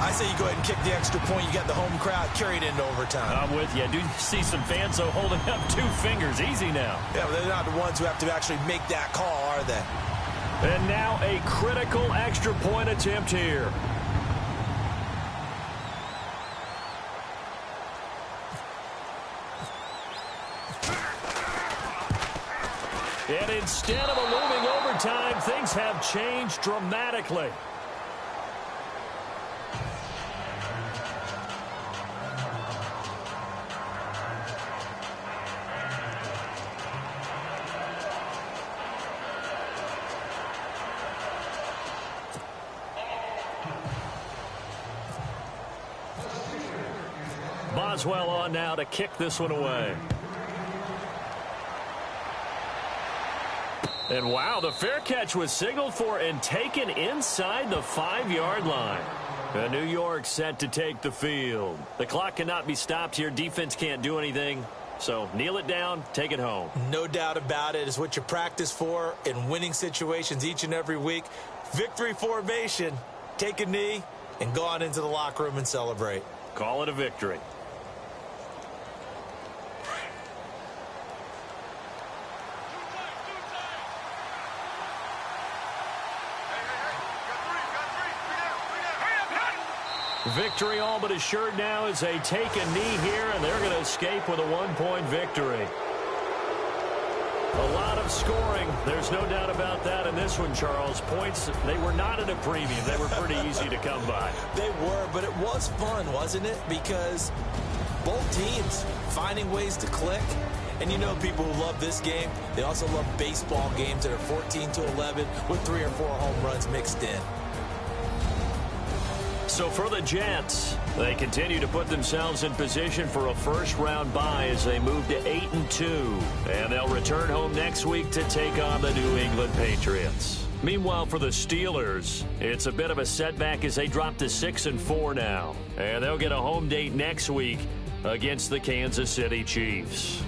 S3: I say you go ahead and kick the extra point. You got the home crowd carried into overtime.
S2: I'm with you. I do see some fans, though, holding up 2 fingers. Easy now.
S3: Yeah, but they're not the ones who have to actually make that call, are they?
S2: And now a critical extra point attempt here. And instead of a looming overtime, things have changed dramatically. Boswell on now to kick this one away. And wow, the fair catch was signaled for and taken inside the 5-yard line. And New York set to take the field. The clock cannot be stopped here. Defense can't do anything. So kneel it down, take it home.
S3: No doubt about it. It's what you practice for in winning situations each and every week. Victory formation. Take a knee and go on into the locker room and celebrate.
S2: Call it a victory. Victory all but assured now as they take a knee here, and they're going to escape with a 1-point victory. A lot of scoring. There's no doubt about that in this one, Charles. Points, they were not at a premium. They were pretty easy to come by.
S3: They were, but it was fun, wasn't it? Because both teams finding ways to click. And you know people who love this game, they also love baseball games that are 14-11 with 3 or 4 home runs mixed in.
S2: So for the Jets, they continue to put themselves in position for a first-round bye as they move to 8-2. And they'll return home next week to take on the New England Patriots. Meanwhile, for the Steelers, it's a bit of a setback as they drop to 6-4 now. And they'll get a home date next week against the Kansas City Chiefs.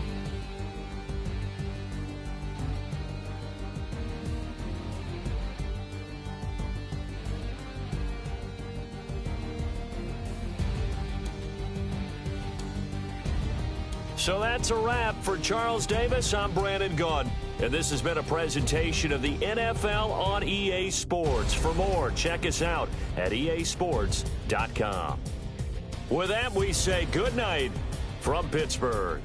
S2: So that's a wrap. For Charles Davis, I'm Brandon Gaudin. And this has been a presentation of the NFL on EA Sports. For more, check us out at easports.com. With that, we say good night from Pittsburgh.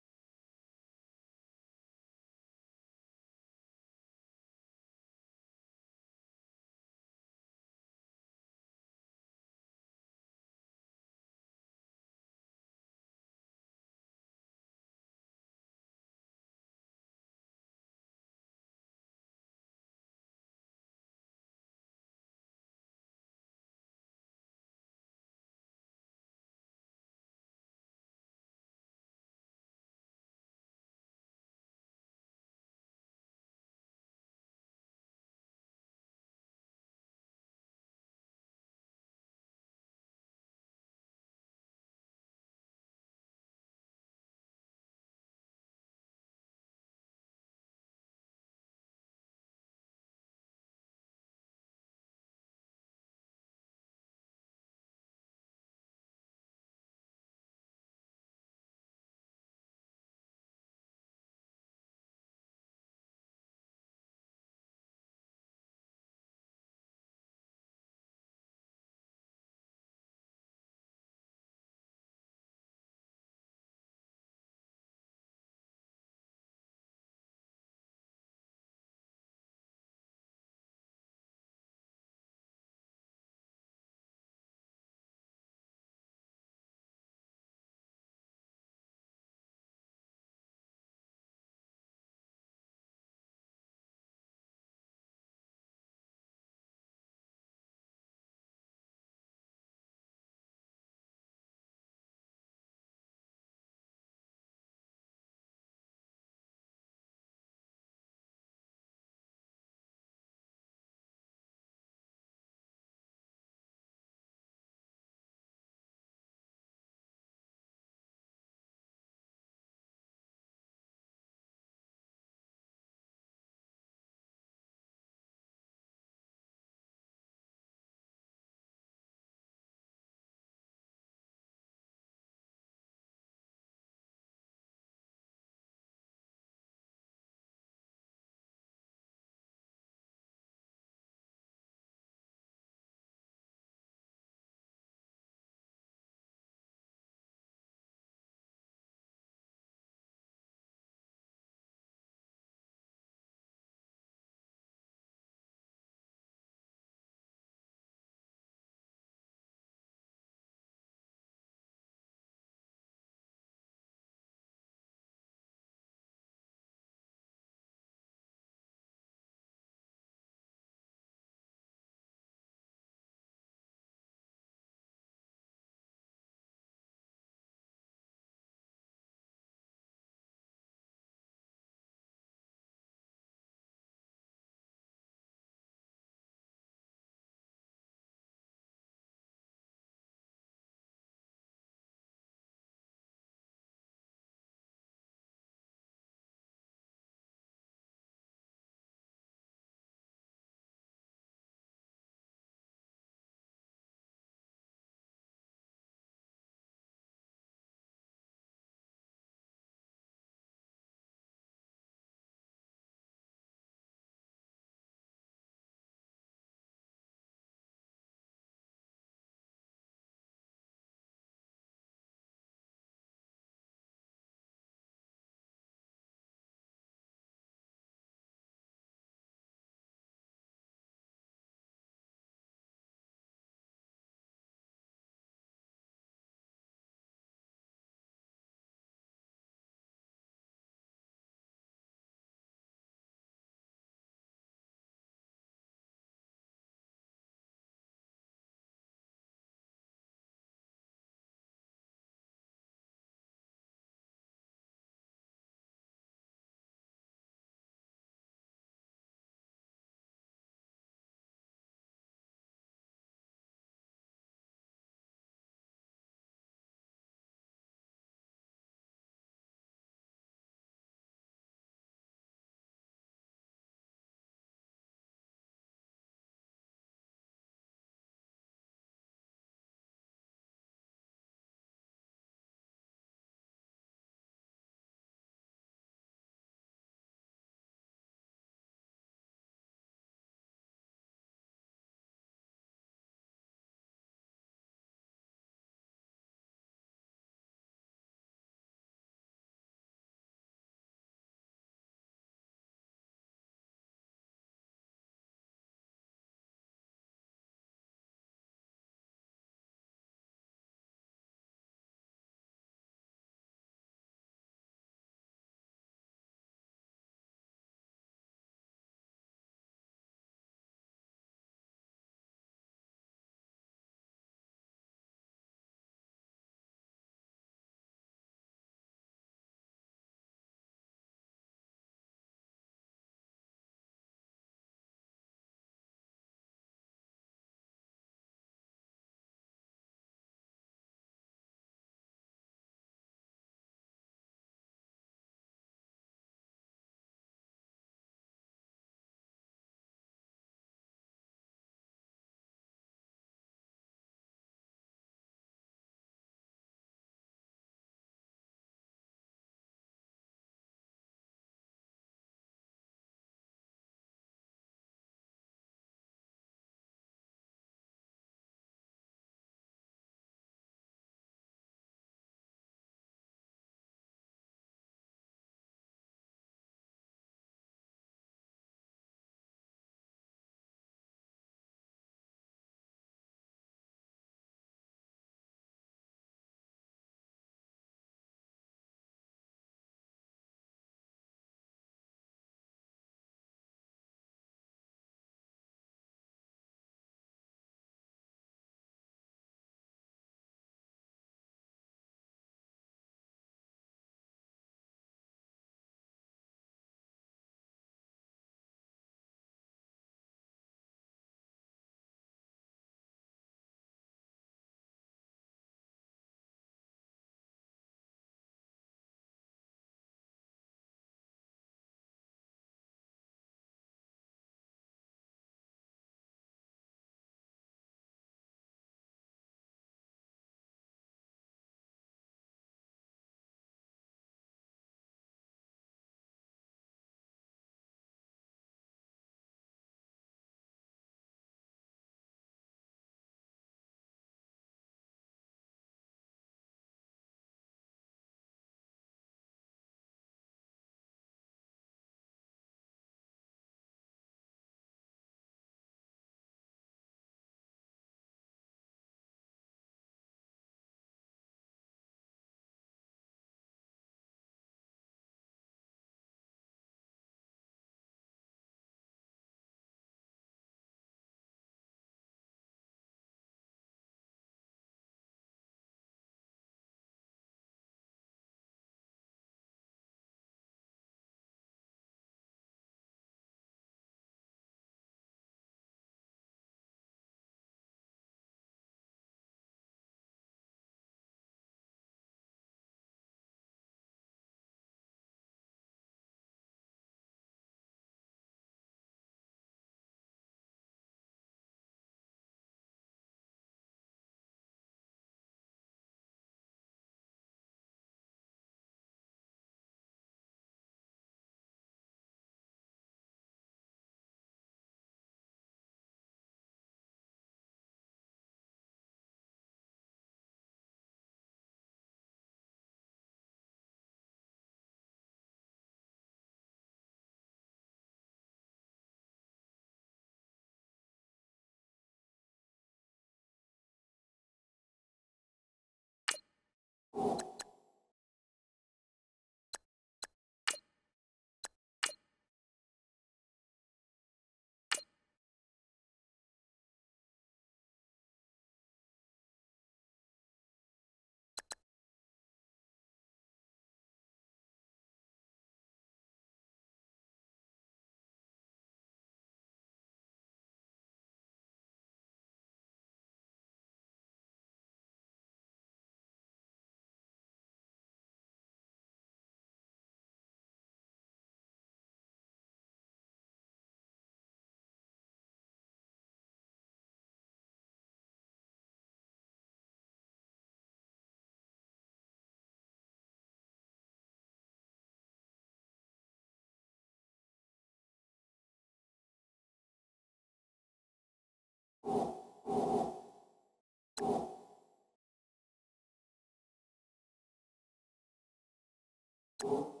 S6: you